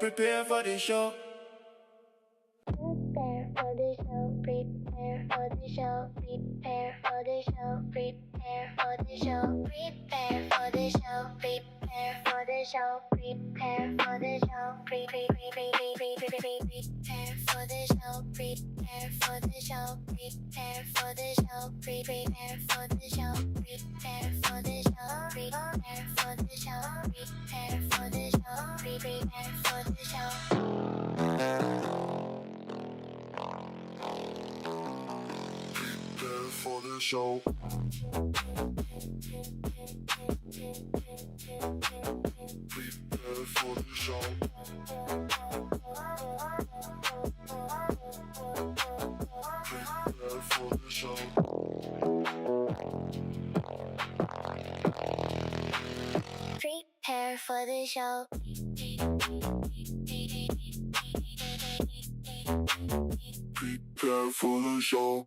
Prepare for the show. Prepare for the show, prepare for the show, prepare for the show, prepare for the show, prepare for the show, prepare for the show, prepare for the show, prepare for the show, prepare for the show, prepare for the show, prepare for the show, prepare for the show, prepare for the show, prepare for the show, prepare for the show. Prepare for the show. Prepare for the show. Prepare for the show. Prepare for the show. Prepare for the show.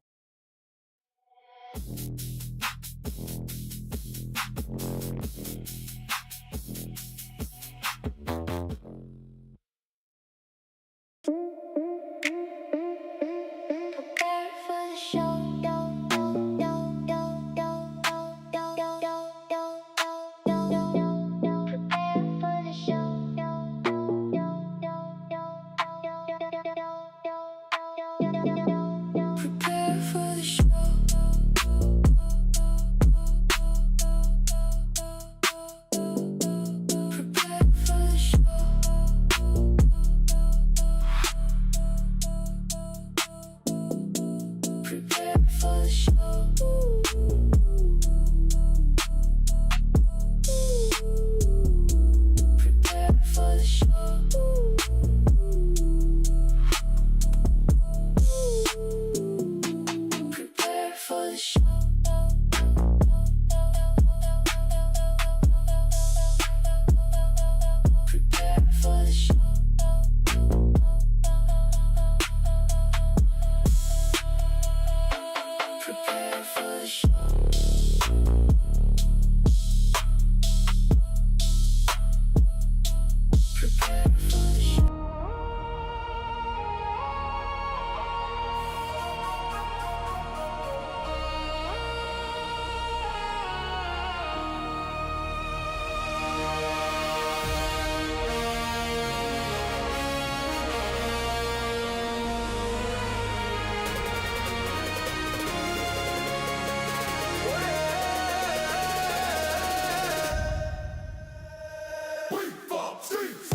Prepare for the show. Prepare for the show. Prepare for the show. Prepare for the show. Prepare for the show. Prepare for the show. Prepare for the show. Prepare for the show. Prepare for the show. Prepare for the show. Wefobz Series.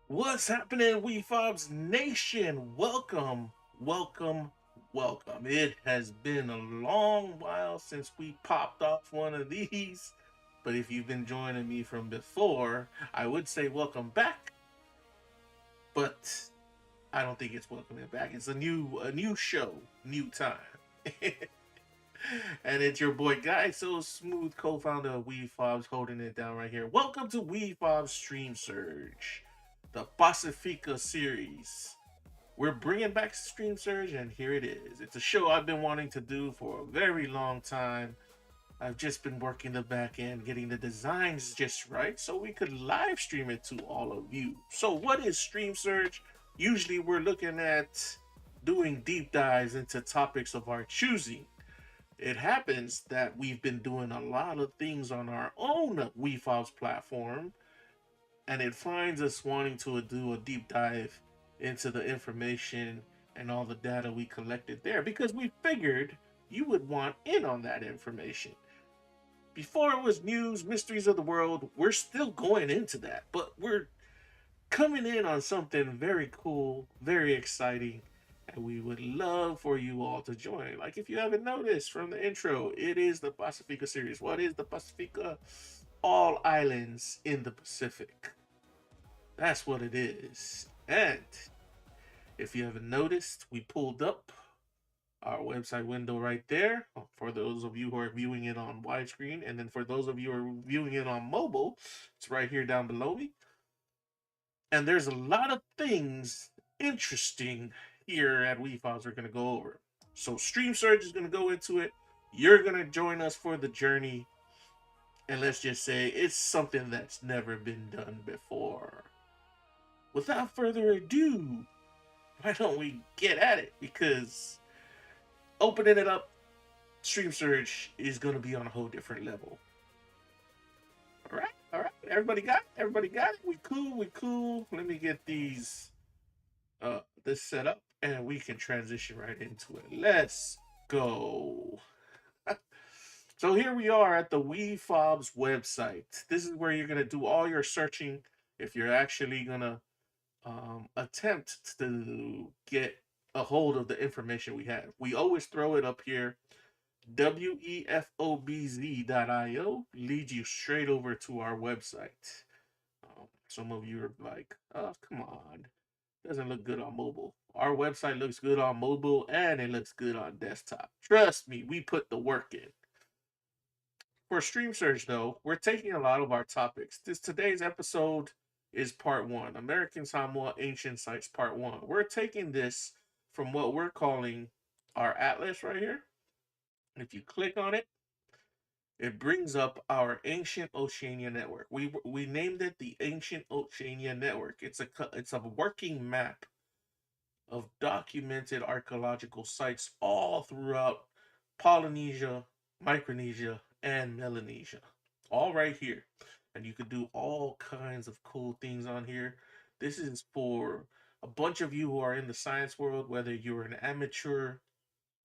What's happening, Wefobz Nation? Welcome, welcome, welcome. It has been a long while since we popped off one of these, but if you've been joining me from before, I would say welcome back, but I don't think it's welcoming back. It's a new show, new time. And it's your boy Guy So Smooth, co-founder of Wefobz, holding it down right here. Welcome to Wefobz Stream Surge, the Pasefika Series. We're bringing back Stream Surge, and here it is. It's a show I've been wanting to do for a very long time. I've just been working the back end, getting the designs just right so we could live stream it to all of you. So what is Stream Surge? Usually we're looking at doing deep dives into topics of our choosing. It happens that we've been doing a lot of things on our own Wefobz platform, and it finds us wanting to do a deep dive into the information and all the data we collected there, because we figured you would want in on that information. Before it was news, mysteries of the world, we're still going into that, but we're coming in on something very cool, very exciting, and we would love for you all to join. Like, if you haven't noticed from the intro, it is the Pasefika Series. What is the Pasefika? All islands in the Pacific. That's what it is. And If you haven't noticed, we pulled up our website window right there for those of you who are viewing it on widescreen. And then for those of you who are viewing it on mobile, it's right here down below me. And there's a lot of things interesting here at Wefobz we're going to go over. So Stream Surge is going to go into it. You're going to join us for the journey. And let's just say it's something that's never been done before. Without further ado, why don't we get at it? Because opening it up, Stream Surge is going to be on a whole different level. All right, all right. Everybody got it? Everybody got it? We cool, we cool. Let me get this set up and we can transition right into it. Let's go. So here we are at the Wefobz website. This is where you're going to do all your searching if you're actually going to attempt to get a hold of the information we have. We always throw it up here. Wefobz.io leads you straight over to our website. Some of you are like, oh, come on. Doesn't look good on mobile. Our website looks good on mobile and it looks good on desktop. Trust me, we put the work in. For Stream Surge, though, we're taking a lot of our topics. Today's episode is part one, American Samoa Ancient Sites part one. We're taking this from what we're calling our atlas right here. If you click on it, it brings up our Ancient Oceania Network. We named it the Ancient Oceania Network. It's a working map of documented archaeological sites all throughout Polynesia, Micronesia, and Melanesia. All right here. And you could do all kinds of cool things on here. This is for a bunch of you who are in the science world, whether you're an amateur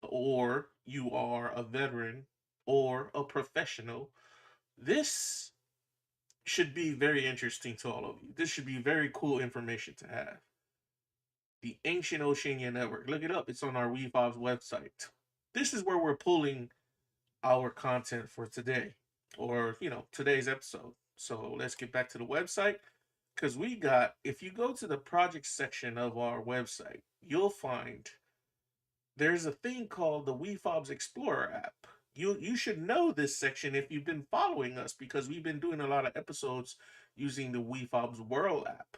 or you are a veteran or a professional. This should be very interesting to all of you. This should be very cool information to have. The Ancient Oceania Network. Look it up. It's on our Wefobz website. This is where we're pulling our content for today, or today's episode. So let's get back to the website, because if you go to the project section of our website, you'll find there's a thing called the Wefobz Xplorer app. You should know this section if you've been following us, because we've been doing a lot of episodes using the Wefobz World app.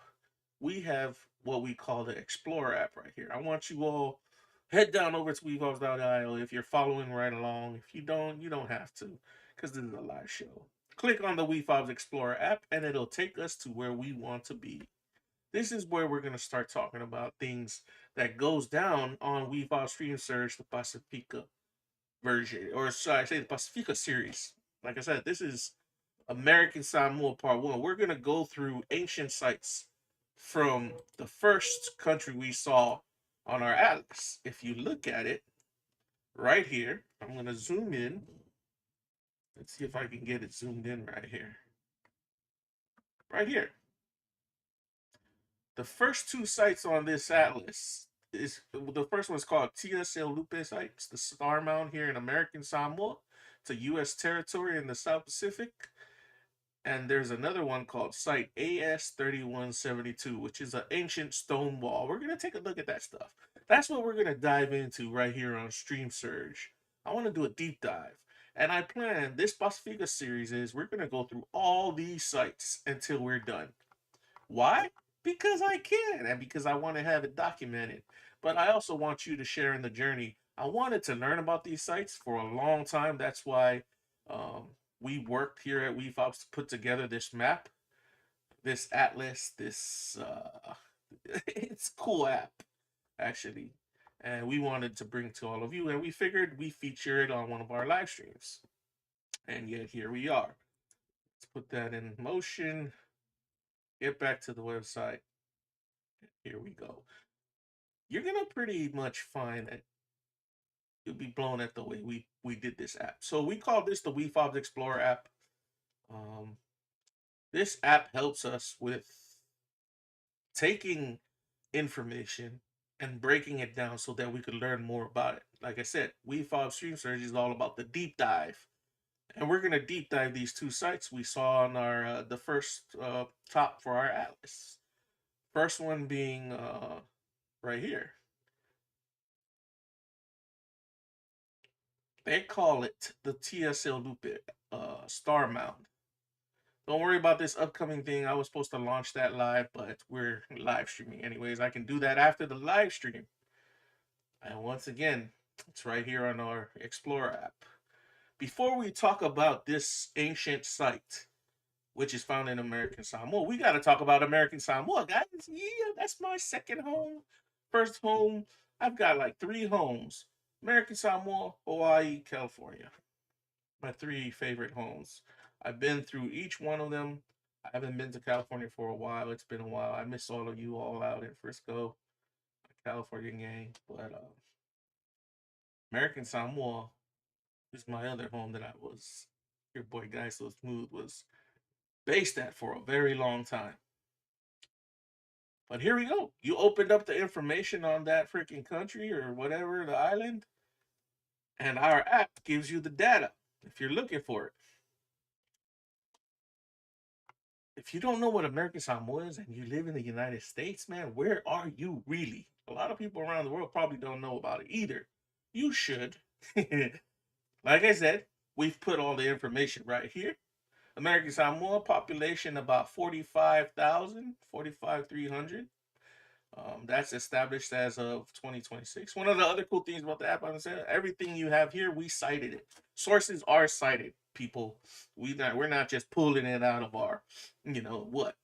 We have what we call the Xplorer app right here. I want you all head down over to Wefobz.io if you're following right along. If you don't, you don't have to, because this is a live show. Click on the Wefobz Explorer app and it'll take us to where we want to be. This is where we're going to start talking about things that goes down on Wefobz Stream Surge, the Pasefika version, or should I say the Pasefika series. Like I said, this is American Samoa Part 1. We're going to go through ancient sites from the first country we saw on our atlas. If you look at it right here, I'm going to zoom in. Let's see if I can get it zoomed in right here. Right here. The first two sites on this atlas the first one is called TSL Lupe sites, the Star Mound here in American Samoa. It's a U.S. territory in the South Pacific. And there's another one called Site AS3172, which is an ancient stone wall. We're going to take a look at that stuff. That's what we're going to dive into right here on Stream Surge. I want to do a deep dive. And I plan this Pasefika series is we're going to go through all these sites until we're done. Why? Because I can and because I want to have it documented. But I also want you to share in the journey. I wanted to learn about these sites for a long time. That's why we worked here at Wefobz to put together this map, this atlas, this it's a cool app actually, and we wanted to bring to all of you, and we figured we feature it on one of our live streams, and yet here we are. Let's put that in motion. Get back to the website. Here we go. You're gonna pretty much find that you'll be blown at the way we did this app. So we call this the Wefobz Explorer app. This app helps us with taking information and breaking it down so that we could learn more about it. Like I said, Wefobz Stream Surge is all about the deep dive. And we're going to deep dive these two sites we saw on our the first top for our atlas. First one being right here. They call it the TSL Lupe Star Mound. Don't worry about this upcoming thing. I was supposed to launch that live, but we're live streaming anyways. I can do that after the live stream. And once again, it's right here on our Xplorer app. Before we talk about this ancient site, which is found in American Samoa, we got to talk about American Samoa, guys. Yeah, that's my second home. First home, I've got like three homes: American Samoa, Hawaii, California. My three favorite homes. I've been through each one of them. I haven't been to California for a while. It's been a while. I miss all of you all out in Frisco, California gang. But American Samoa is my other home that I was, your boy Guy So Smooth was based at for a very long time. But here we go. You opened up the information on that freaking country or whatever, the island, and our app gives you the data if you're looking for it. If you don't know what American Samoa is and you live in the United States, man, where are you really? A lot of people around the world probably don't know about it either. You should. Like I said, we've put all the information right here. American Samoa population about 45,000, 45,300. That's established as of 2026. One of the other cool things about the app, I'm saying, everything you have here, we cited it. Sources are cited, people. We're not just pulling it out of our, what.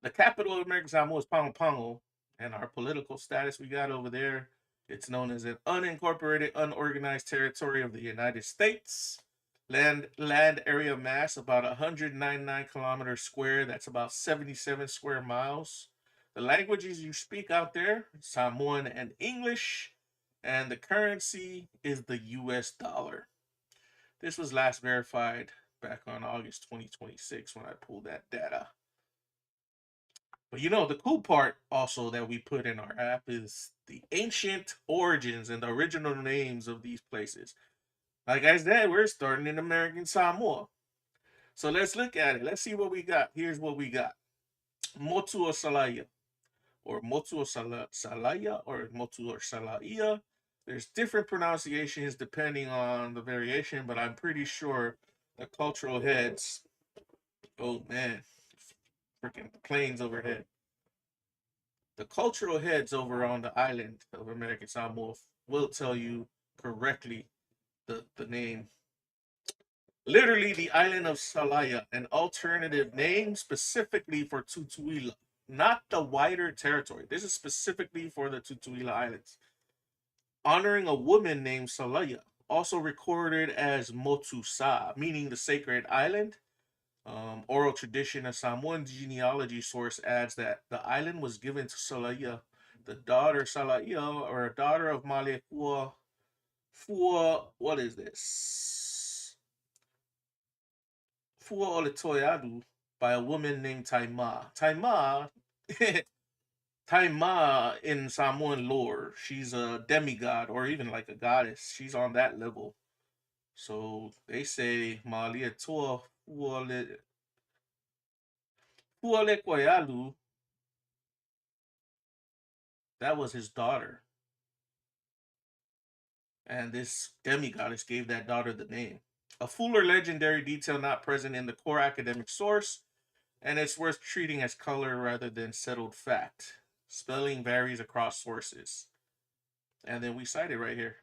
The capital of American Samoa is Pago, and our political status we got over there. It's known as an unincorporated, unorganized territory of the United States. Land area mass about 199 kilometers square. That's about 77 square miles. The languages you speak out there, Samoan and English, and the currency is the US dollar. This was last verified back on August 2026 when I pulled that data. But the cool part also that we put in our app is the ancient origins and the original names of these places. Like I said, we're starting in American Samoa. So let's look at it. Let's see what we got. Here's what we got. Motu o Salaya, or Motu o Salaya, or Motu o Salaya. There's different pronunciations depending on the variation, but I'm pretty sure the cultural heads, oh man, freaking planes overhead. The cultural heads over on the island of American Samoa will tell you correctly the name. Literally, the island of Salaya, an alternative name specifically for Tutuila, not the wider territory. This is specifically for the Tutuila Islands. Honoring a woman named Salaya, also recorded as Motusa, meaning the sacred island. Oral tradition, a Samoan genealogy source adds that the island was given to Salaya, the daughter Salaya, or a daughter of Malekua. What is this? Fua Oletoyadu by a woman named Taima. Taima in Samoan lore, she's a demigod or even like a goddess. She's on that level. So they say Malia Toa Fualekoyalu, that was his daughter. And this demigoddess gave that daughter the name. A fuller legendary detail not present in the core academic source, and it's worth treating as color rather than settled fact. Spelling varies across sources. And then we cite it right here.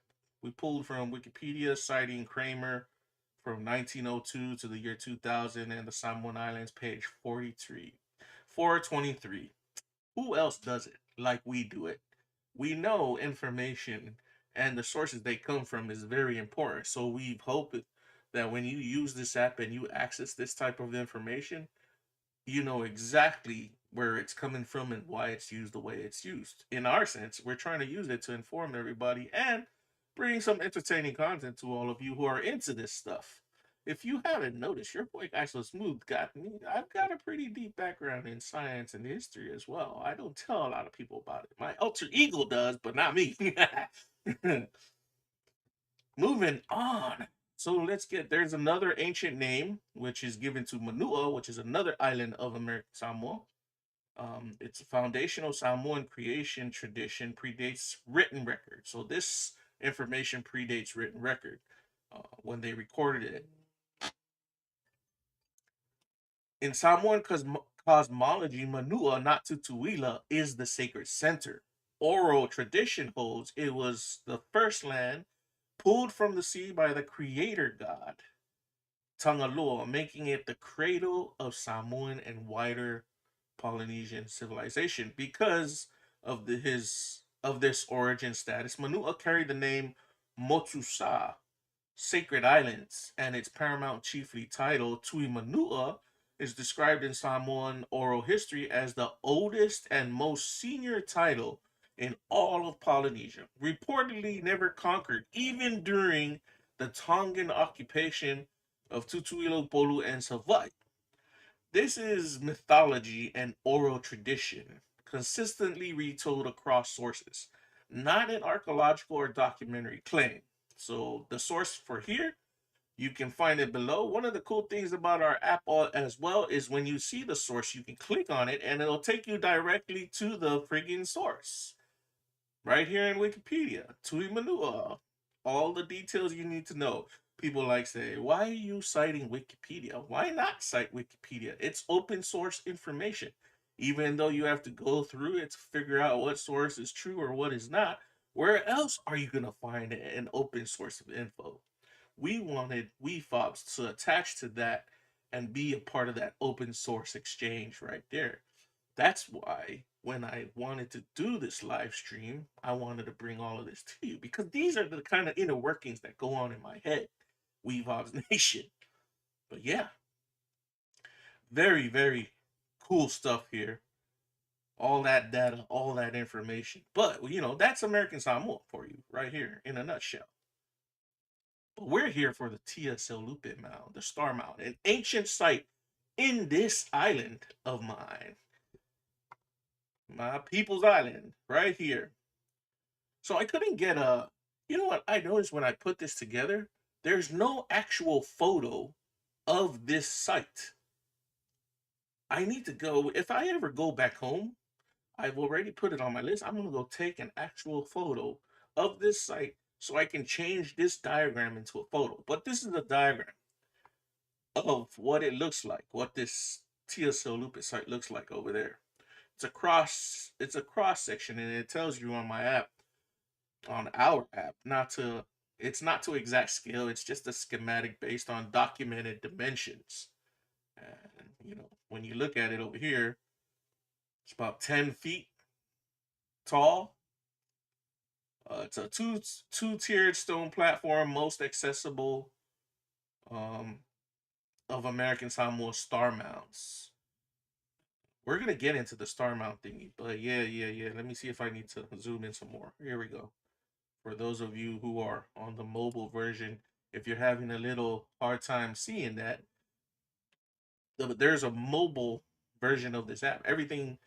We pulled from Wikipedia, citing Kramer from 1902 to the year 2000 and the Samoan Islands, page 43. 423. Who else does it like we do it? We know information and the sources they come from is very important. So we hope that when you use this app and you access this type of information, you know exactly where it's coming from and why it's used the way it's used. In our sense, we're trying to use it to inform everybody and bring some entertaining content to all of you who are into this stuff. If you haven't noticed, your boy Guy So Smooth got me. I've got a pretty deep background in science and history as well. I don't tell a lot of people about it. My alter ego does, but not me. Moving on. So there's another ancient name which is given to Manua, which is another island of American Samoa. Its foundational Samoan creation tradition predates written record. So this information predates written record when they recorded it. In Samoan cosmology, Manua, not Tutuila, is the sacred center. Oral tradition holds it was the first land pulled from the sea by the creator god, Tangaloa, making it the cradle of Samoan and wider Polynesian civilization. Because of his of this origin status, Manua carried the name Motusa, Sacred Islands, and its paramount chiefly title, Tui Manua, is described in Samoan oral history as the oldest and most senior title in all of Polynesia, reportedly never conquered, even during the Tongan occupation of Tutuila, Polu, and Savai. This is mythology and oral tradition, consistently retold across sources, not an archaeological or documentary claim. So the source for here, you can find it below. One of the cool things about our app as well is when you see the source, you can click on it and it'll take you directly to the friggin' source. Right here in Wikipedia, Tui Manua, all the details you need to know. People like say, why are you citing Wikipedia? Why not cite Wikipedia? It's open source information. Even though you have to go through it to figure out what source is true or what is not, where else are you going to find an open source of info? We wanted Wefobz to attach to that and be a part of that open source exchange right there. That's why when I wanted to do this live stream, I wanted to bring all of this to you because these are the kind of inner workings that go on in my head, Wefobz Nation. But yeah, very, very cool stuff here. All that data, all that information. But, that's American Samoa for you right here in a nutshell. But we're here for the TSL Lupe Mound, the Star Mound, an ancient site in this island of mine. My people's island, right here. So I couldn't get a. You know what I noticed when I put this together? There's no actual photo of this site. I need to go. If I ever go back home, I've already put it on my list. I'm going to go take an actual photo of this site so I can change this diagram into a photo. But this is a diagram of what it looks like, what this TSL Lupe site looks like over there. It's a cross section, and it tells you on my app, on our app, it's not to exact scale, it's just a schematic based on documented dimensions. And when you look at it over here, it's about 10 feet tall. It's a two-tiered stone platform, most accessible um, of American Samoa star mounts. We're gonna get into the star mount thingy, but yeah. Let me see if I need to zoom in some more. Here we go. For those of you who are on the mobile version, if you're having a little hard time seeing that, there's a mobile version of this app. Everything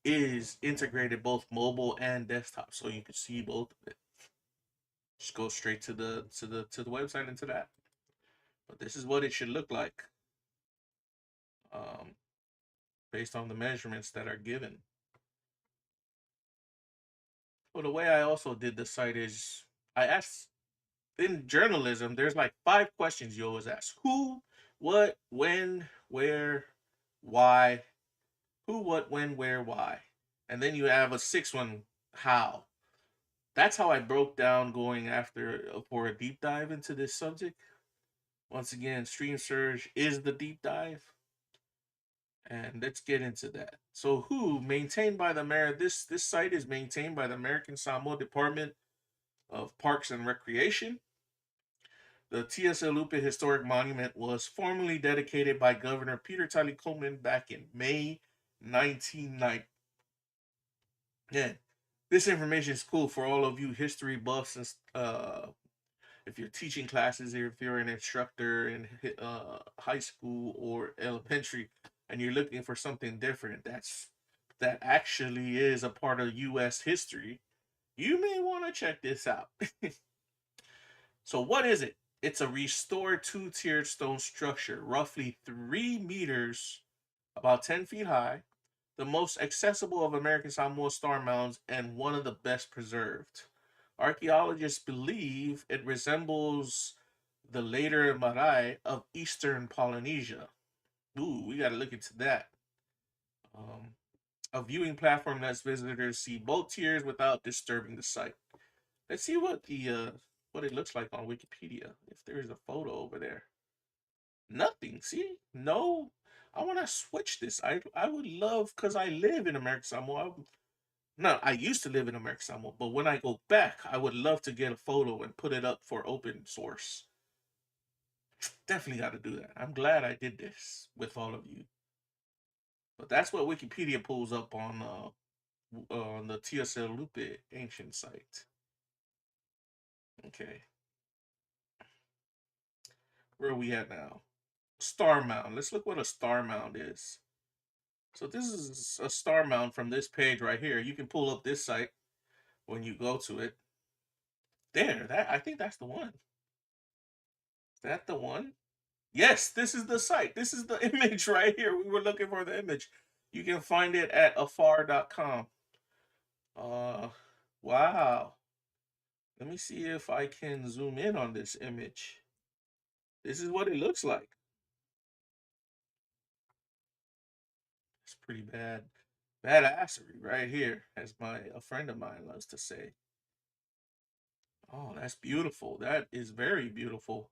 is integrated both mobile and desktop, so you can see both of it. Just go straight to the website and to that. But this is what it should look like, um, based on the measurements that are given. Well, the way I also did the site is I asked in journalism, there's like 5 questions you always ask: who, what, when, where, why. Who, what, when, where, why. And then you have a sixth one: how. That's how I broke down going after for a deep dive into this subject. Once again, Stream Surge is the deep dive. And let's get into that. So, who maintained by this site is maintained by the American Samoa Department of Parks and Recreation. The TSL Lupe Historic Monument was formally dedicated by Governor Peter Tali Coleman back in May 1990. Yeah, this information is cool for all of you history buffs and if you're teaching classes, or if you're an instructor in high school or elementary, and you're looking for something different that actually is a part of U.S. history, you may want to check this out. So, what is it? It's a restored two-tiered stone structure, roughly 3 meters, about 10 feet high, the most accessible of American Samoa star mounds and one of the best preserved. Archaeologists believe it resembles the later marae of eastern Polynesia. Ooh, we got to look into that. Um, a viewing platform lets visitors see both tiers without disturbing the site. Let's see what it looks like on Wikipedia. If there's a photo over there, nothing. See, no. I want to switch this. I would love because I live in American Samoa. No, I used to live in American Samoa, but when I go back, I would love to get a photo and put it up for open source. Definitely got to do that. I'm glad I did this with all of you. But that's what Wikipedia pulls up on the TSL Lupe ancient site. Okay, where are we at now? Star Mound. Let's look what a star mound is. So this is a star mound from this page right here. You can pull up this site when you go to it. There, that I think that's the one. Is that the one? Yes, this is the site. This is the image right here. We were looking for the image. You can find it at afar.com. Wow. Let me see if I can zoom in on this image. This is what it looks like. It's pretty bad. Badassery right here, as a friend of mine loves to say. Oh, that's beautiful. That is very beautiful.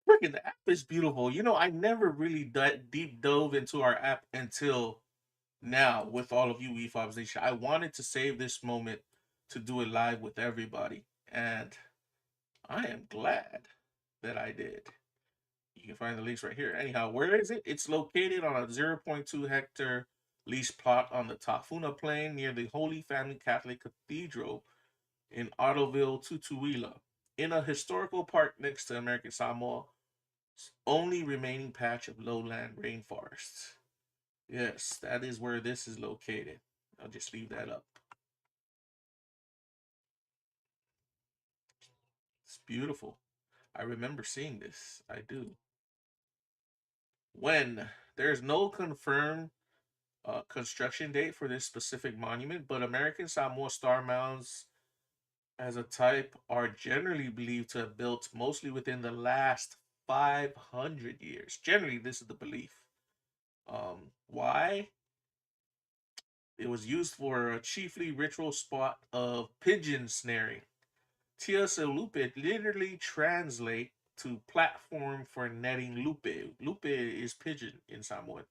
Freaking the app is beautiful. You know, I never really deep dove into our app until now with all of you Wefobz Nation. I wanted to save this moment to do it live with everybody, and I am glad that I did. You can find the links right here. Anyhow, where is it? It's located on a 0.2 hectare lease plot on the Tafuna Plain near the Holy Family Catholic Cathedral in Ottoville, Tutuila, in a historical park next to American Samoa's only remaining patch of lowland rainforests. Yes, that is where this is located. I'll just leave that up. It's beautiful. I remember seeing this. I do. When there's no confirmed construction date for this specific monument, but American Samoa star mounds as a type are generally believed to have built mostly within the last 500 years. Generally, this is the belief. Why? It was used for a chiefly ritual spot of pigeon snaring. Tia Lupe literally translate to platform for netting lupe. Lupe is pigeon in Samoan.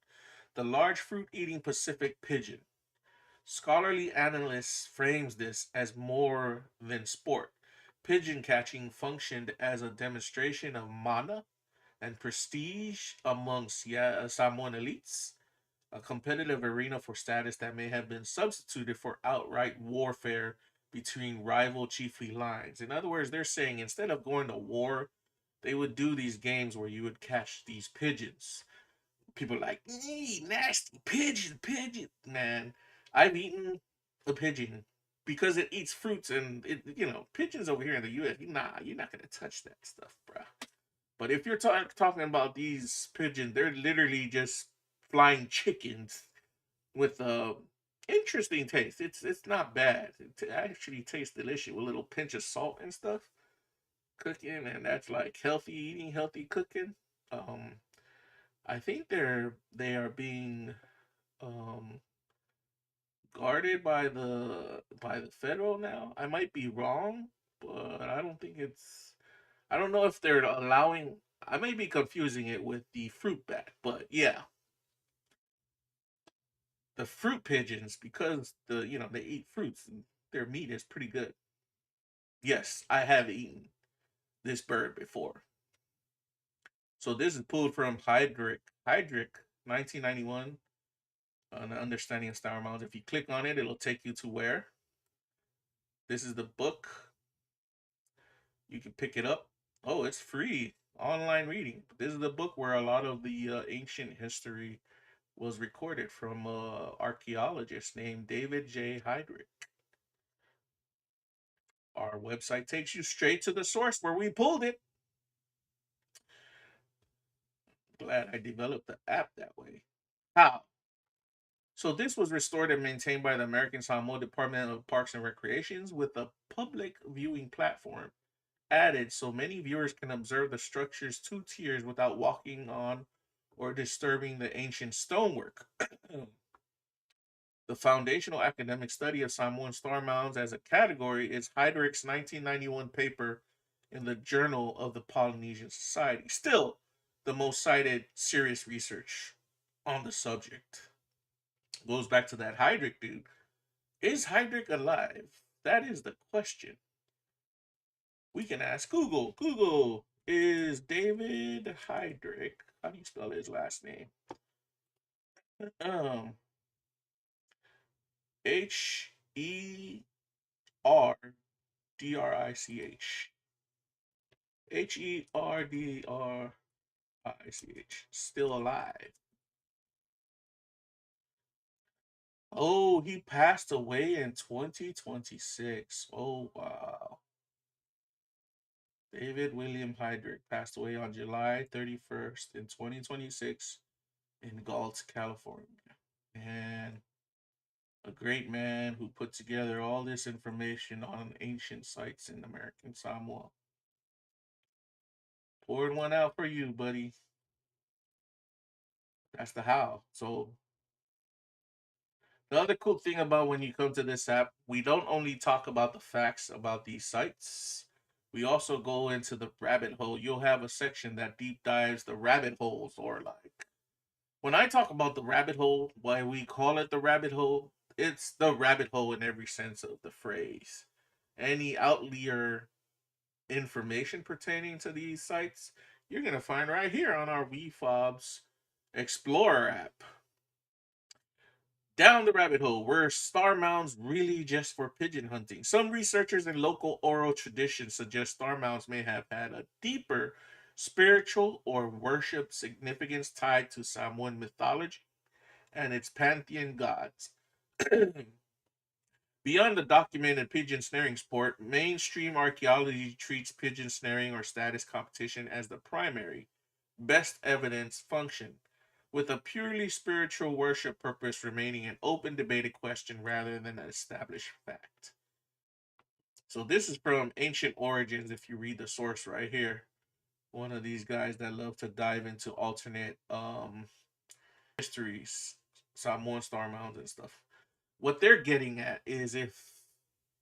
The large fruit-eating Pacific pigeon. Scholarly analysts frames this as more than sport. Pigeon catching functioned as a demonstration of mana and prestige amongst Samoan elites, a competitive arena for status that may have been substituted for outright warfare between rival chiefly lines. In other words, they're saying instead of going to war, they would do these games where you would catch these pigeons. People are like, nasty pigeon. Man, I've eaten a pigeon because it eats fruits and pigeons over here in the U.S. Nah, you're not gonna touch that stuff, bruh. But if you're talking about these pigeons, they're literally just flying chickens with a interesting taste. It's not bad. It actually tastes delicious with a little pinch of salt and stuff. Cooking, and that's like healthy eating, healthy cooking. Um, I think they are being um guarded by the federal now. I might be wrong, but I don't think it's. I don't know if they're allowing. I may be confusing it with the fruit bat, but yeah, the fruit pigeons because they eat fruits and their meat is pretty good. Yes, I have eaten this bird before. So this is pulled from Hydrick 1991, an understanding of star mounds. If you click on it, it'll take you to where this is the book. You can pick it up. Oh, it's free online reading. This is the book where a lot of the ancient history was recorded from archaeologist named David J. Hydrick. Our website takes you straight to the source where we pulled it. Glad I developed the app that way. How? So this was restored and maintained by the American Samoa Department of Parks and Recreations with a public viewing platform added so many viewers can observe the structure's two tiers without walking on or disturbing the ancient stonework. The foundational academic study of Samoan star mounds as a category is Heydrich's 1991 paper in the Journal of the Polynesian Society. Still, the most cited serious research on the subject. Goes back to that Heydrich dude. Is Heydrich alive? That is the question. We can ask Google. Google, is David Heydrich? How do you spell his last name? Um, Herdrich. Herdrich. Still alive. Oh, he passed away in 2026. Oh, wow. David William Heydrich passed away on July 31st in 2026 in Galt, California. And a great man who put together all this information on ancient sites in American Samoa. Poured one out for you, buddy. That's the how. So the other cool thing about when you come to this app, we don't only talk about the facts about these sites. We also go into the rabbit hole. You'll have a section that deep dives the rabbit holes, or like when I talk about the rabbit hole, why we call it the rabbit hole, it's the rabbit hole in every sense of the phrase. Any outlier information pertaining to these sites, you're gonna find right here on our Wefobz Xplorer app. Down the rabbit hole, were star mounds really just for pigeon hunting? Some researchers and local oral traditions suggest star mounds may have had a deeper spiritual or worship significance tied to Samoan mythology and its pantheon gods. Beyond the documented pigeon snaring sport, mainstream archaeology treats pigeon snaring or status competition as the primary, best evidence function, with a purely spiritual worship purpose remaining an open debated question rather than an established fact. So this is from Ancient Origins, if you read the source right here. One of these guys that love to dive into alternate histories, Samoan star mounds and stuff. What they're getting at is if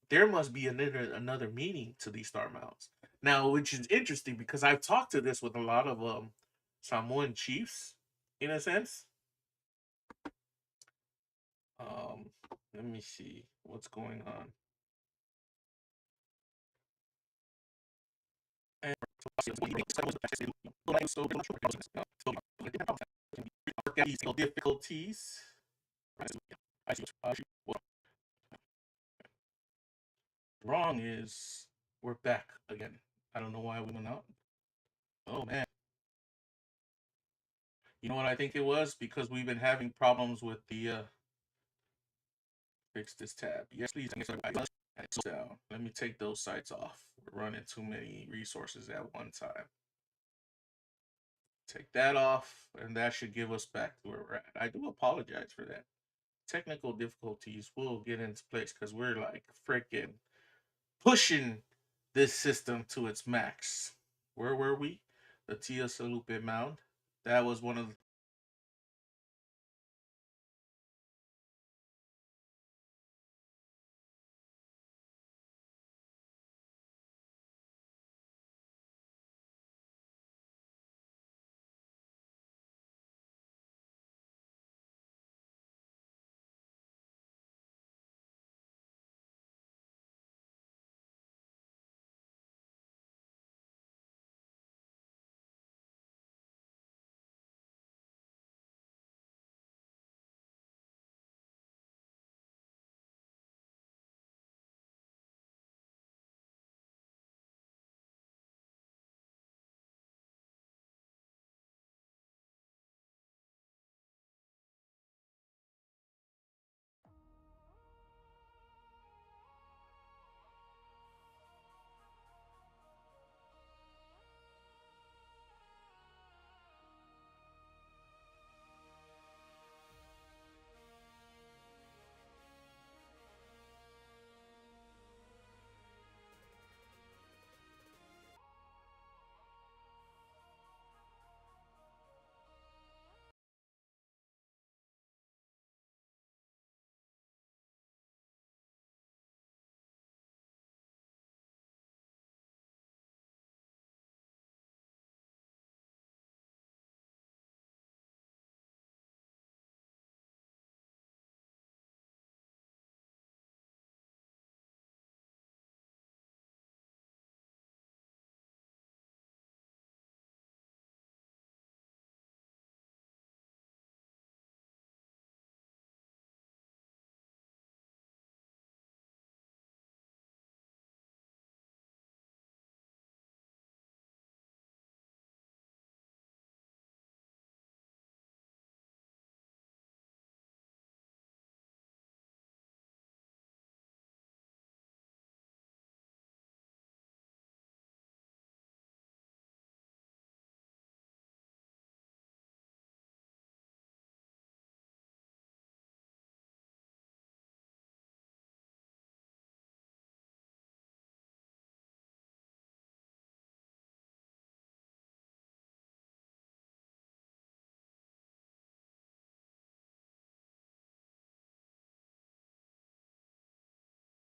there must be another meaning to these star mounds. Now, which is interesting because I've talked to this with a lot of Samoan chiefs, in a sense. Um, Let me see what's going on. And difficulties. Wrong is we're back again. I don't know why we went out. Oh man. You know what I think it was? Because we've been having problems with the fix this tab. Yes, please. Down. Let me take those sites off. We're running too many resources at one time. Take that off, and that should give us back to where we're at. I do apologize for that. Technical difficulties will get into place because we're like freaking pushing this system to its max. Where were we? The Tia Lupe Mound. That was one of the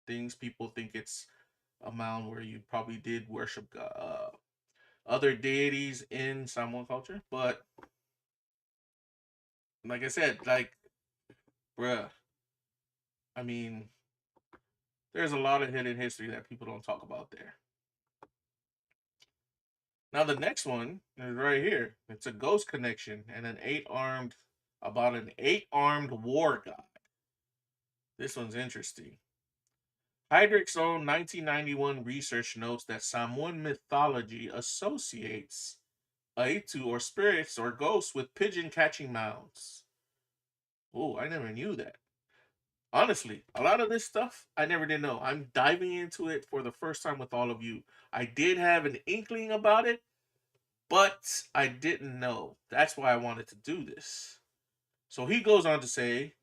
things. People think it's a mound where you probably did worship other deities in Samoan culture, but like I said, like, bruh, I mean, there's a lot of hidden history that people don't talk about there. Now the next one is right here. It's a ghost connection and about an eight-armed war god. This one's interesting. Heydrich's own 1991 research notes that Samoan mythology associates Aitu or spirits or ghosts with pigeon catching mounds. Oh, I never knew that. Honestly, a lot of this stuff I never did know. I'm diving into it for the first time with all of you. I did have an inkling about it, but I didn't know. That's why I wanted to do this. So he goes on to say,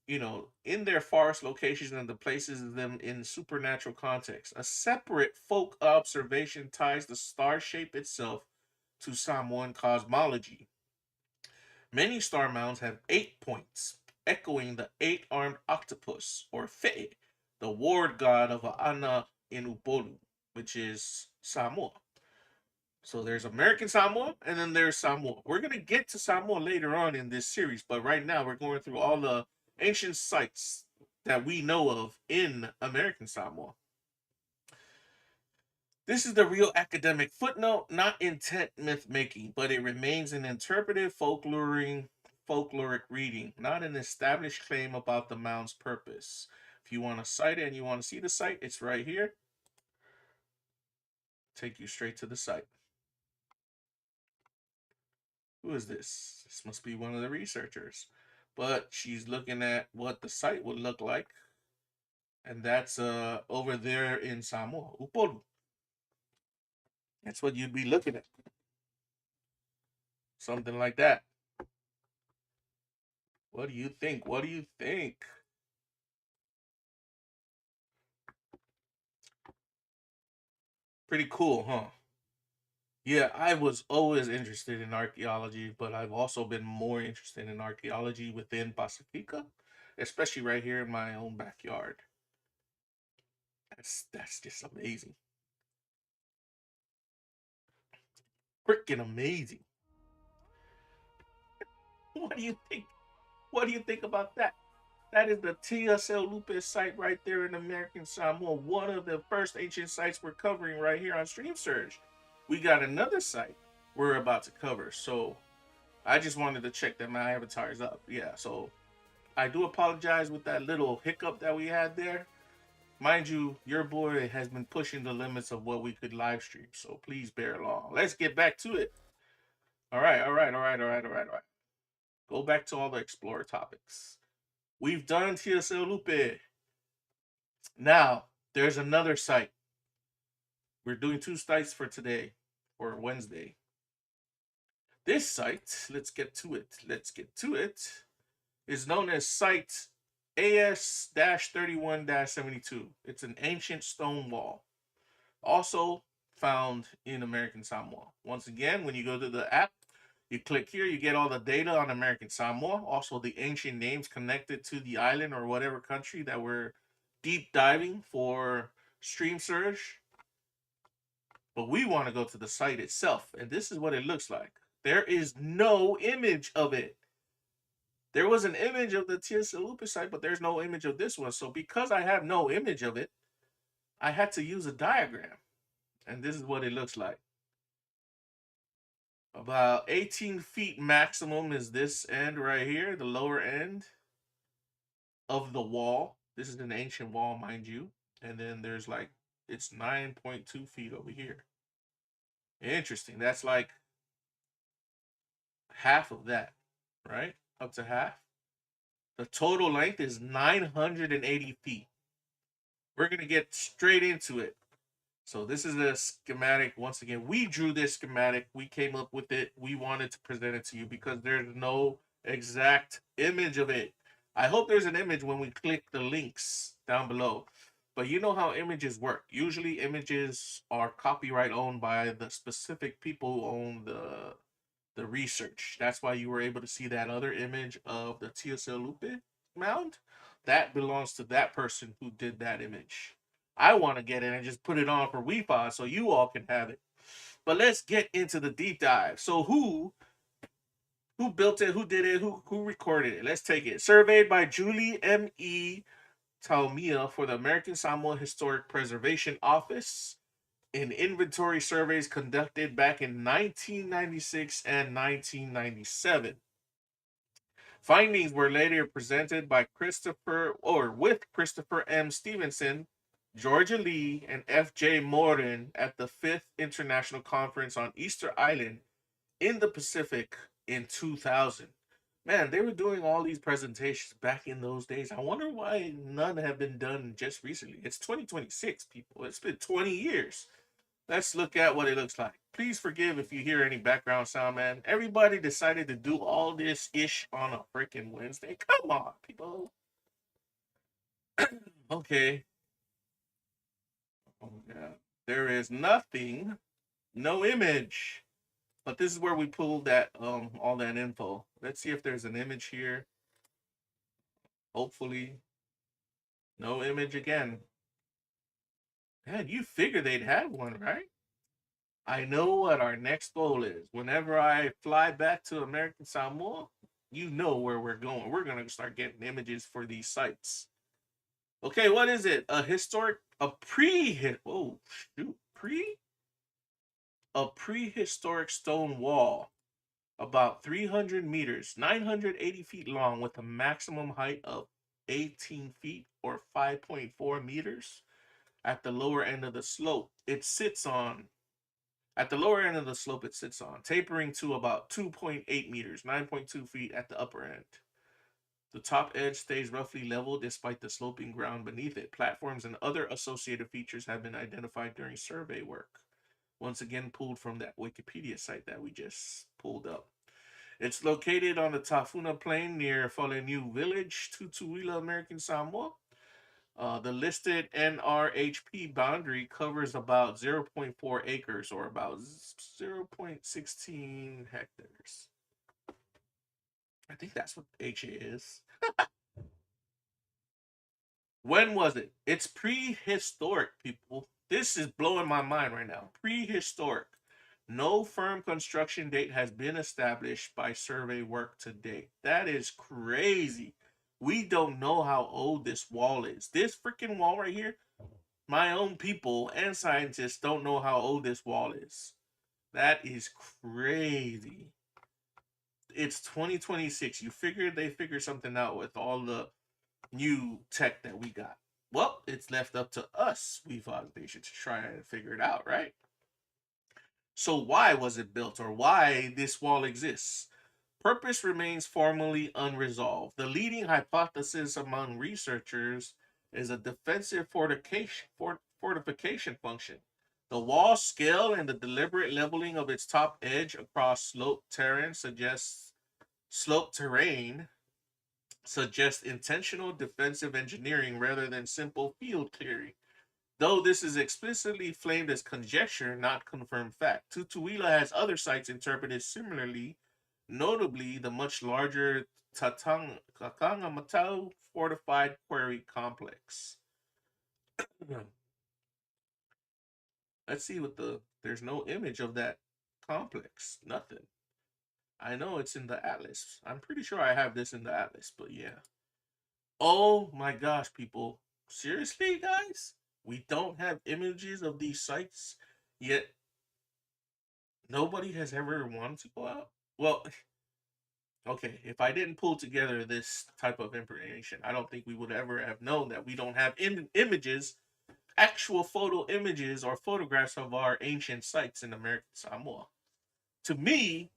in their forest locations and the places of them in supernatural context, a separate folk observation ties the star shape itself to Samoan cosmology. Many star mounds have 8 points, echoing the eight-armed octopus, or Fe, the ward god of Ana in Upolu, which is Samoa. So there's American Samoa, and then there's Samoa. We're going to get to Samoa later on in this series, but right now we're going through all the ancient sites that we know of in American Samoa. This is the real academic footnote, not intent myth making, but it remains an interpretive folkloric reading, not an established claim about the mound's purpose. If you want to cite it and you want to see the site, it's right here. Take you straight to the site. Who is this? This must be one of the researchers. But she's looking at what the site would look like. And that's over there in Samoa, Upolu. That's what you'd be looking at. Something like that. What do you think? What do you think? Pretty cool, huh? Yeah, I was always interested in archaeology, but I've also been more interested in archaeology within Pasefika, especially right here in my own backyard. That's just amazing. Freaking amazing. What do you think? What do you think about that? That is the TSL Lupe site right there in American Samoa. One of the first ancient sites we're covering right here on Stream Surge. We got another site we're about to cover. So I just wanted to check that my avatar is up. Yeah, so I do apologize with that little hiccup that we had there. Mind you, your boy has been pushing the limits of what we could live stream. So please bear along. Let's get back to it. All right. Go back to all the Xplorer topics. We've done TSL Lupe. Now, there's another site. We're doing 2 sites for today, or Wednesday. This site, let's get to it, is known as Site AS-31-72. It's an ancient stone wall, also found in American Samoa. Once again, when you go to the app, you click here, you get all the data on American Samoa, also the ancient names connected to the island or whatever country that we're deep diving for Stream Surge. But we want to go to the site itself, and this is what it looks like. There is no image of it. There was an image of the TSL Lupe site, but there's no image of this one. So because I have no image of it, I had to use a diagram. And this is what it looks like. About 18 feet maximum is this end right here, the lower end of the wall. This is an ancient wall, mind you. And then there's like, it's 9.2 feet over here. Interesting. That's like half of that, right? Up to half. The total length is 980 feet. We're going to get straight into it. So this is a schematic. Once again, we drew this schematic. We came up with it. We wanted to present it to you because there's no exact image of it. I hope there's an image when we click the links down below. But you know how images work. Usually images are copyright owned by the specific people who own the research. That's why you were able to see that other image of the TSL Lupe mound. that belongs to that person who did that image. I want to get it and just put it on for Wefobz so you all can have it. But let's get into the deep dive. So who built it? Who did it? Who recorded it? Let's take it. Surveyed by Julie M.E. Taumia for the American Samoa Historic Preservation Office in inventory surveys conducted back in 1996 and 1997. Findings were later presented by Christopher M. Stevenson, Georgia Lee, and F.J. Morin at the 5th International Conference on Easter Island in the Pacific in 2000. Man, they were doing all these presentations back in those days. I wonder why none have been done just recently. It's 2026, people. It's been 20 years. Let's look at what it looks like. Please forgive if you hear any background sound, man. Everybody decided to do all this ish on a freaking Wednesday. Come on, people. Okay. Oh, yeah. There is nothing, no image. But this is where we pulled that all that info. Let's see if there's an image here. Hopefully. No image again. Man, you figure they'd have one, right? I know what our next goal is. Whenever I fly back to American Samoa, you know where we're going. We're gonna start getting images for these sites. Okay, what is it? A prehistoric stone wall, about 300 meters, 980 feet long, with a maximum height of 18 feet or 5.4 meters at the lower end of the slope. It sits on tapering to about 2.8 meters, 9.2 feet at the upper end. The top edge stays roughly level despite the sloping ground beneath it. Platforms and other associated features have been identified during survey work. Once again, pulled from that Wikipedia site that we just pulled up. It's located on the Tafuna Plain near Faleniu village, Tutuila, American Samoa. The listed NRHP boundary covers about 0.4 acres or about 0.16 hectares. I think that's what HA is. When was it? It's prehistoric, people. This is blowing my mind right now. Prehistoric. No firm construction date has been established by survey work to date. That is crazy. We don't know how old this wall is. This freaking wall right here, my own people and scientists don't know how old this wall is. That is crazy. It's 2026. You figured they figured something out with all the new tech that we got. Well, it's left up to us, Wefobz Nation, to try and figure it out, right? So why was it built, or why this wall exists? Purpose remains formally unresolved. The leading hypothesis among researchers is a defensive fortification function. The wall scale and the deliberate leveling of its top edge across slope terrain suggests intentional defensive engineering rather than simple field clearing. Though this is explicitly framed as conjecture, not confirmed fact. Tutuila has other sites interpreted similarly, notably the much larger Kakangamatau fortified quarry complex. Let's see there's no image of that complex. Nothing. I know it's in the atlas. I'm pretty sure I have this in the atlas, but yeah. Oh my gosh, people. Seriously, guys? We don't have images of these sites, yet nobody has ever wanted to go out. Well, okay, if I didn't pull together this type of information, I don't think we would ever have known that we don't have images, actual photo images or photographs of our ancient sites in American Samoa. To me,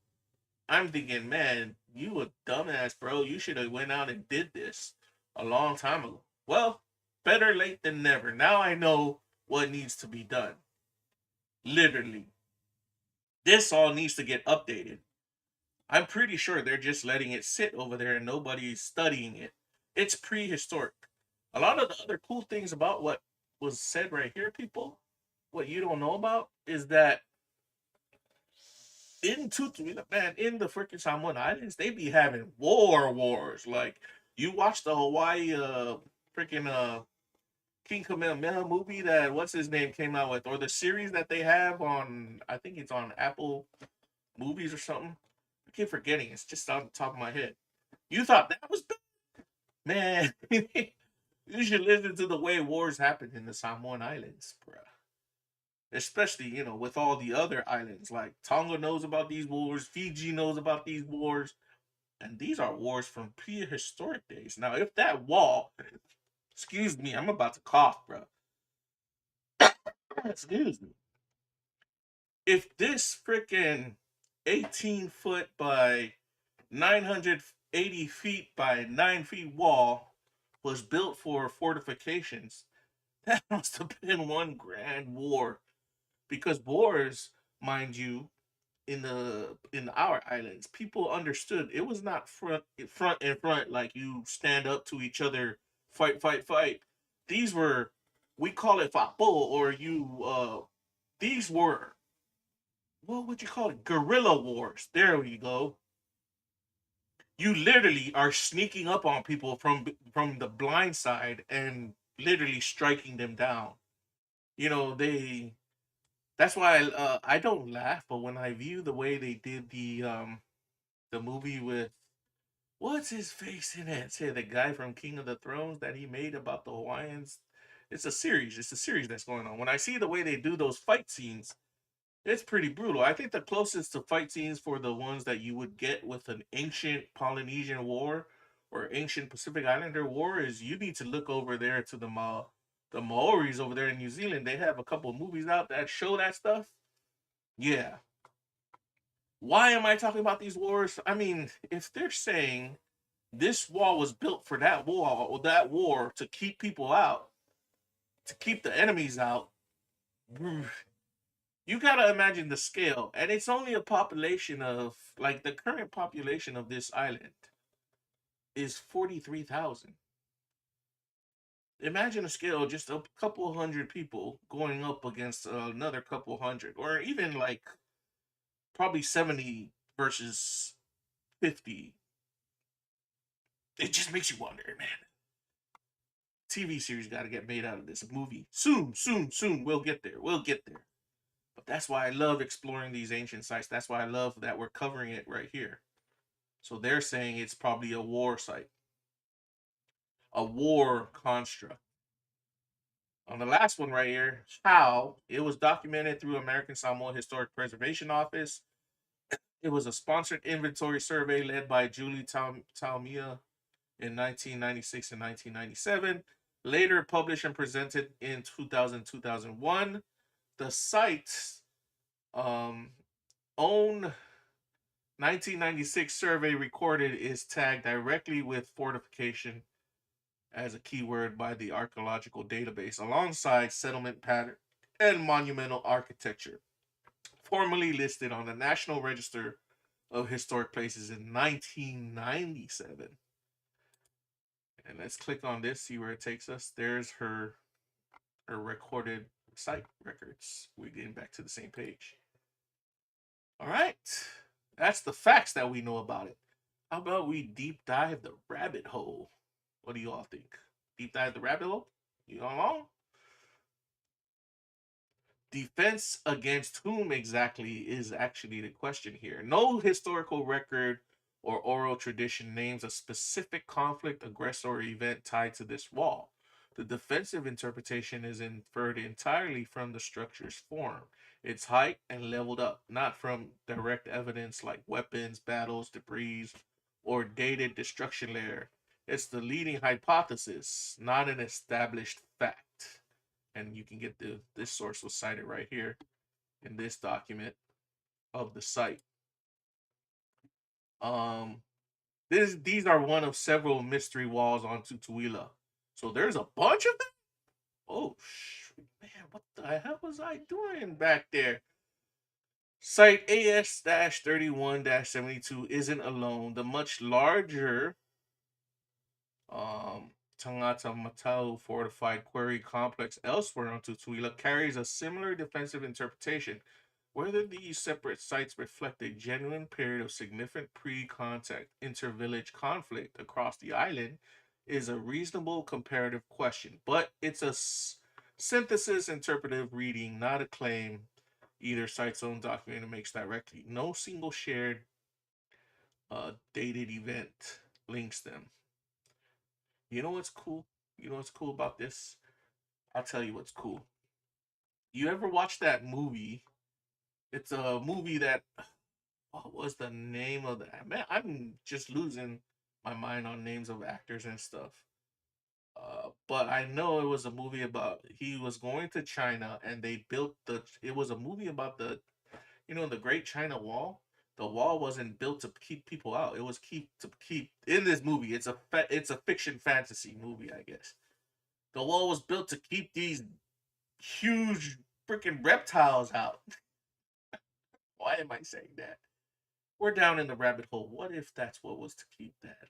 I'm thinking, man, you a dumbass, bro. You should have went out and did this a long time ago. Well, better late than never. Now I know what needs to be done. Literally. This all needs to get updated. I'm pretty sure they're just letting it sit over there and nobody's studying it. It's prehistoric. A lot of the other cool things about what was said right here, people, what you don't know about is that in the freaking Samoan Islands, they be having wars. Like, You watched the Hawaii freaking King Kamehameha movie that what's his name came out with, or the series that they have on, I think it's on Apple Movies or something. I keep forgetting. It's just on the top of my head. You thought that was bad? Man. You should listen to the way wars happen in the Samoan Islands, bruh. Especially, with all the other islands. Like Tonga knows about these wars, Fiji knows about these wars, and these are wars from prehistoric days. Now, if that wall, excuse me, I'm about to cough, bro. Excuse me. If this freaking 18-foot by 980 feet by 9 feet wall was built for fortifications, that must have been one grand war. Because wars, mind you, in our islands, people understood it was not front and front like you stand up to each other, fight, fight, fight. These were, we call it fapo, or these were, what would you call it, guerrilla wars. There we go. You literally are sneaking up on people from the blind side and literally striking them down. They, that's why I don't laugh, but when I view the way they did the movie with, what's his face in it? Say the guy from King of the Thrones that he made about the Hawaiians. It's a series. It's a series that's going on. When I see the way they do those fight scenes, it's pretty brutal. I think the closest to fight scenes for the ones that you would get with an ancient Polynesian war or ancient Pacific Islander war is you need to look over there to the Maoris over there in New Zealand. They have a couple of movies out that show that stuff. Yeah. Why am I talking about these wars? I mean, if they're saying this wall was built for that wall or that war to keep people out, to keep the enemies out, you gotta imagine the scale. And it's only a population of, like, the current population of this island is 43,000. Imagine a scale, just a couple hundred people going up against another couple hundred, or even like probably 70 versus 50. It just makes you wonder, man. TV series got to get made out of this. A movie. Soon, soon, soon. We'll get there. We'll get there. But that's why I love exploring these ancient sites. That's why I love that we're covering it right here. So they're saying it's probably a war site, a war construct. On the last one right here, how it was documented through American Samoa Historic Preservation Office. It was a sponsored inventory survey led by Julie Taumia in 1996 and 1997, later published and presented in 2000-2001. The site's own 1996 survey recorded is tagged directly with fortification as a keyword by the archaeological database, alongside settlement pattern and monumental architecture, formally listed on the National Register of Historic Places in 1997. And let's click on this, see where it takes us. There's her recorded site records. We're getting back to the same page. All right. That's the facts that we know about it. How about we deep dive the rabbit hole? What do you all think? Deep dive the rabbit hole? You along? Defense against whom exactly is actually the question here. No historical record or oral tradition names a specific conflict, aggressor, or event tied to this wall. The defensive interpretation is inferred entirely from the structure's form, its height, and leveled up, not from direct evidence like weapons, battles, debris, or dated destruction layer. It's the leading hypothesis, not an established fact. And you can get this source was cited right here in this document of the site. These are one of several mystery walls on Tutuila. So there's a bunch of them. Oh man, what the hell was I doing back there? Site AS-31-72 isn't alone. The much larger Tangata Matau fortified quarry complex elsewhere on Tutuila carries a similar defensive interpretation. Whether these separate sites reflect a genuine period of significant pre-contact inter-village conflict across the island is a reasonable comparative question, but it's a synthesis interpretive reading, not a claim. Either site's own document makes directly. No single shared dated event links them. You know what's cool? You know what's cool about this? I'll tell you what's cool. You ever watch that movie? It's a movie that, what was the name of that? Man, I'm just losing my mind on names of actors and stuff. But I know it was a movie about he was going to China and they built the. It was a movie about the Great China Wall. The wall wasn't built to keep people out. It was keep in this movie. It's a fiction fantasy movie, I guess. The wall was built to keep these huge freaking reptiles out. Why am I saying that? We're down in the rabbit hole. What if that's what was to keep that?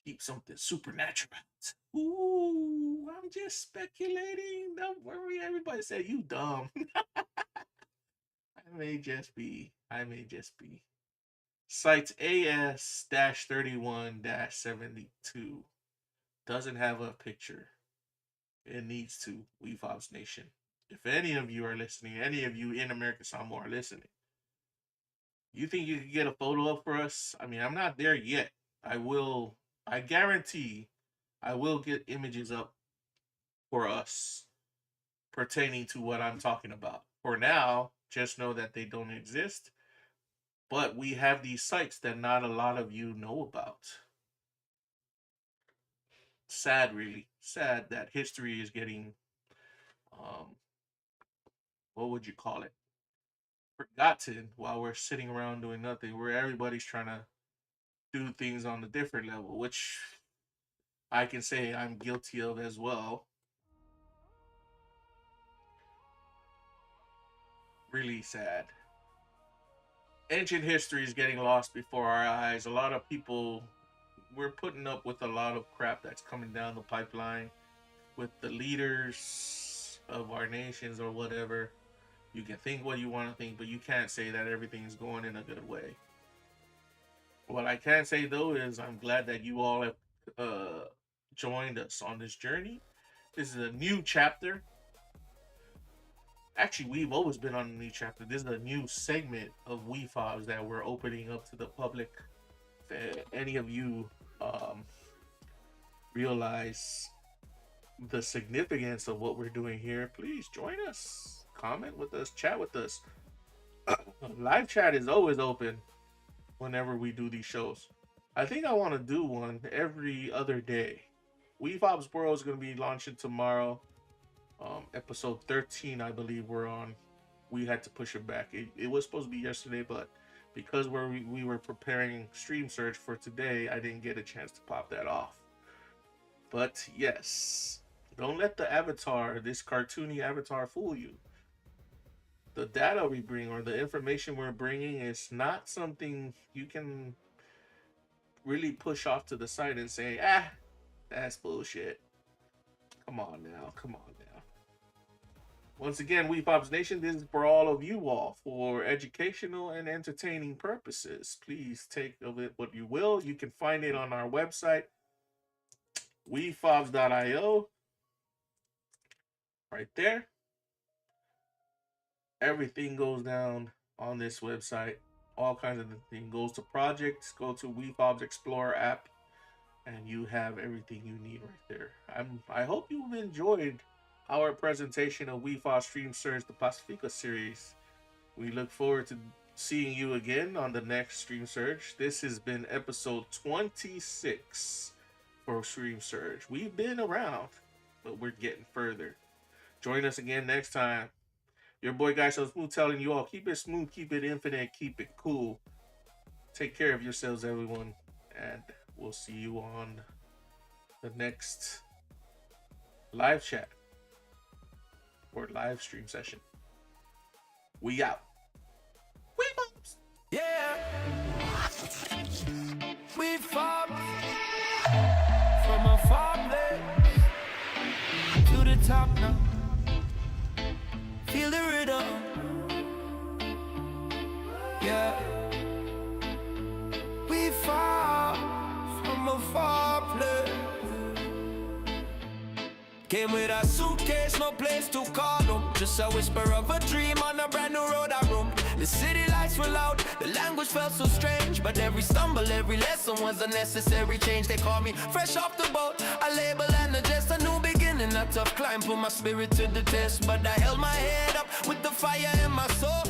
Keep something supernatural out. Ooh, I'm just speculating. Don't worry. Everybody said you dumb. I may just be. Sites AS 31 72 doesn't have a picture. It needs to. Wefobz Nation. If any of you are listening, any of you in American Samoa are listening, you think you can get a photo up for us? I mean, I'm not there yet. I guarantee I will get images up for us pertaining to what I'm talking about. For now, just know that they don't exist. But we have these sites that not a lot of you know about. Sad, really. Sad that history is getting, what would you call it? Forgotten while we're sitting around doing nothing, where everybody's trying to do things on a different level, which I can say I'm guilty of as well. Really sad. Ancient history is getting lost before our eyes. A lot of people, we're putting up with a lot of crap that's coming down the pipeline with the leaders of our nations or whatever. You can think what you want to think, but you can't say that everything's going in a good way. What I can say though is I'm glad that you all have joined us on this journey. This is a new chapter. Actually, we've always been on a new chapter. This is a new segment of Wefobz that we're opening up to the public. If any of you realize the significance of what we're doing here, please join us. Comment with us. Chat with us. Live chat is always open whenever we do these shows. I think I want to do one every other day. Wefobz World is going to be launching tomorrow. Episode 13, I believe we're on. We had to push it back. It was supposed to be yesterday, but because we were preparing Stream Search for today, I didn't get a chance to pop that off. But yes, don't let the avatar, this cartoony avatar, fool you. The data we bring or the information we're bringing is not something you can really push off to the side and say, that's bullshit. Come on now. Once again, Wefobz Nation, this is for all of you all, for educational and entertaining purposes. Please take of it what you will. You can find it on our website, wefobz.io. Right there. Everything goes down on this website. All kinds of things. Goes to projects, go to Wefobz Xplorer app, and you have everything you need right there. I hope you've enjoyed our presentation of Wefobz Stream Search, the Pasefika Series. We look forward to seeing you again on the next Stream Search. This has been episode 26 for Stream Search. We've been around, but we're getting further. Join us again next time. Your boy Guy So Smooth telling you all, keep it smooth, keep it infinite, keep it cool. Take care of yourselves, everyone, and we'll see you on the next live chat or live stream session. We out. Wefobz! Yeah. Wefobz. From a far place to the top now. Feel the rhythm. yeah. We fall from a far place. Came with a suitcase, no place to call home. Just a whisper of a dream on a brand new road I roamed. The city lights were loud, the language felt so strange. But every stumble, every lesson was a necessary change. They call me fresh off the boat, a label and just a new beginning. A tough climb, put my spirit to the test. But I held my head up with the fire in my soul.